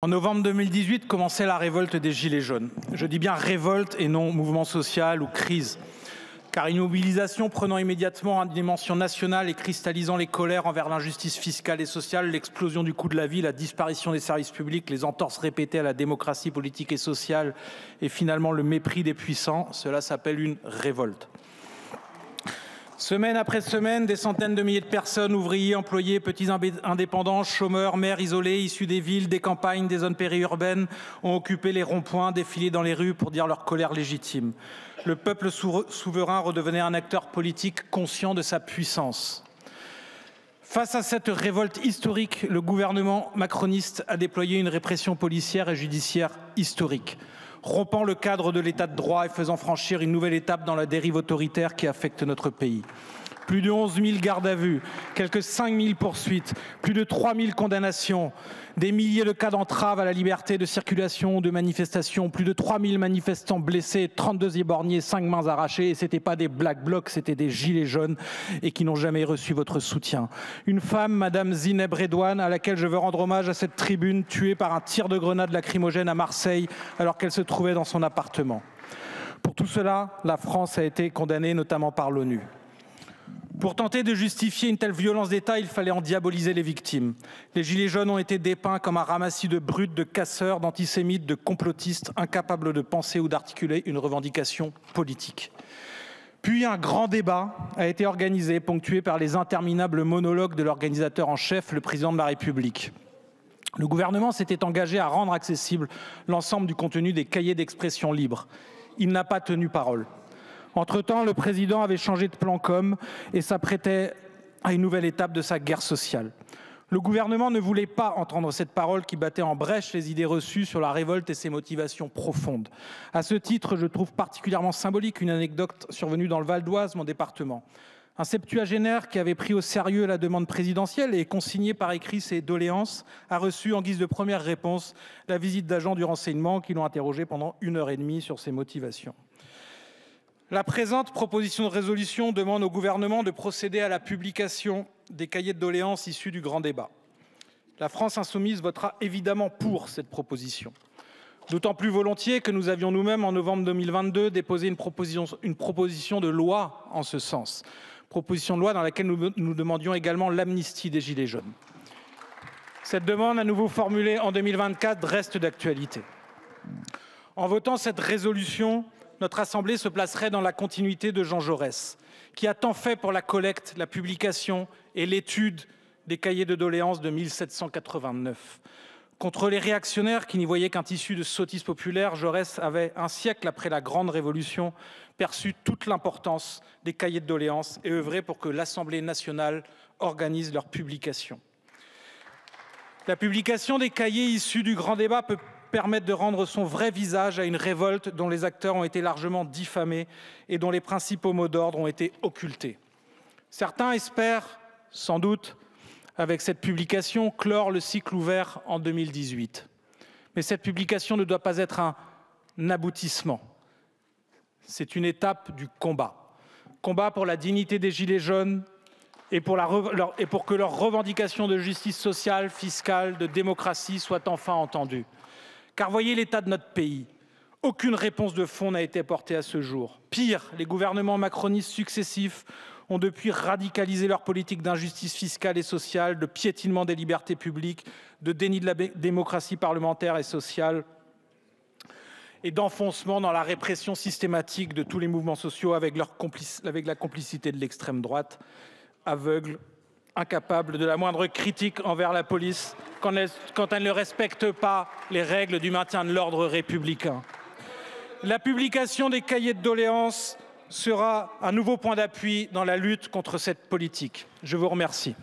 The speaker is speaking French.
En novembre 2018 commençait la révolte des Gilets jaunes. Je dis bien révolte et non mouvement social ou crise. Car une mobilisation prenant immédiatement une dimension nationale et cristallisant les colères envers l'injustice fiscale et sociale, l'explosion du coût de la vie, la disparition des services publics, les entorses répétées à la démocratie politique et sociale et finalement le mépris des puissants, cela s'appelle une révolte. Semaine après semaine, des centaines de milliers de personnes, ouvriers, employés, petits indépendants, chômeurs, mères isolées, issus des villes, des campagnes, des zones périurbaines, ont occupé les ronds-points, défilé dans les rues pour dire leur colère légitime. Le peuple souverain redevenait un acteur politique conscient de sa puissance. Face à cette révolte historique, le gouvernement macroniste a déployé une répression policière et judiciaire historique, rompant le cadre de l'état de droit et faisant franchir une nouvelle étape dans la dérive autoritaire qui affecte notre pays. Plus de 11 000 gardes à vue, quelques 5 000 poursuites, plus de 3 000 condamnations, des milliers de cas d'entrave à la liberté de circulation, de manifestation, plus de 3 000 manifestants blessés, 32 éborgnés, 5 mains arrachées. Et ce n'étaient pas des Black Blocs, c'était des gilets jaunes et qui n'ont jamais reçu votre soutien. Une femme, Madame Zineb Redouane, à laquelle je veux rendre hommage à cette tribune, tuée par un tir de grenade lacrymogène à Marseille alors qu'elle se trouvait dans son appartement. Pour tout cela, la France a été condamnée notamment par l'ONU. Pour tenter de justifier une telle violence d'État, il fallait en diaboliser les victimes. Les Gilets jaunes ont été dépeints comme un ramassis de brutes, de casseurs, d'antisémites, de complotistes, incapables de penser ou d'articuler une revendication politique. Puis un grand débat a été organisé, ponctué par les interminables monologues de l'organisateur en chef, le président de la République. Le gouvernement s'était engagé à rendre accessible l'ensemble du contenu des cahiers d'expression libres. Il n'a pas tenu parole. Entre-temps, le président avait changé de plan com et s'apprêtait à une nouvelle étape de sa guerre sociale. Le gouvernement ne voulait pas entendre cette parole qui battait en brèche les idées reçues sur la révolte et ses motivations profondes. À ce titre, je trouve particulièrement symbolique une anecdote survenue dans le Val d'Oise, mon département. Un septuagénaire qui avait pris au sérieux la demande présidentielle et consigné par écrit ses doléances a reçu en guise de première réponse la visite d'agents du renseignement qui l'ont interrogé pendant 1h30 sur ses motivations. La présente proposition de résolution demande au gouvernement de procéder à la publication des cahiers de doléances issus du grand débat. La France insoumise votera évidemment pour cette proposition. D'autant plus volontiers que nous avions nous-mêmes, en novembre 2022, déposé une proposition de loi en ce sens. Proposition de loi dans laquelle nous demandions également l'amnistie des Gilets jaunes. Cette demande, à nouveau formulée en 2024, reste d'actualité. En votant cette résolution, notre Assemblée se placerait dans la continuité de Jean Jaurès, qui a tant fait pour la collecte, la publication et l'étude des cahiers de doléances de 1789. Contre les réactionnaires qui n'y voyaient qu'un tissu de sottise populaire, Jaurès avait, un siècle après la Grande Révolution, perçu toute l'importance des cahiers de doléances et œuvré pour que l'Assemblée nationale organise leur publication. La publication des cahiers issus du grand débat peut permettre de rendre son vrai visage à une révolte dont les acteurs ont été largement diffamés et dont les principaux mots d'ordre ont été occultés. Certains espèrent, sans doute, avec cette publication, clore le cycle ouvert en 2018. Mais cette publication ne doit pas être un aboutissement. C'est une étape du combat. Combat pour la dignité des Gilets jaunes et pour que leurs revendications de justice sociale, fiscale, de démocratie soient enfin entendues. Car voyez l'état de notre pays. Aucune réponse de fond n'a été apportée à ce jour. Pire, les gouvernements macronistes successifs ont depuis radicalisé leur politique d'injustice fiscale et sociale, de piétinement des libertés publiques, de déni de la démocratie parlementaire et sociale et d'enfoncement dans la répression systématique de tous les mouvements sociaux avec la complicité de l'extrême droite, aveugle, incapable de la moindre critique envers la police quand elle ne respecte pas les règles du maintien de l'ordre républicain. La publication des cahiers de doléances sera un nouveau point d'appui dans la lutte contre cette politique. Je vous remercie.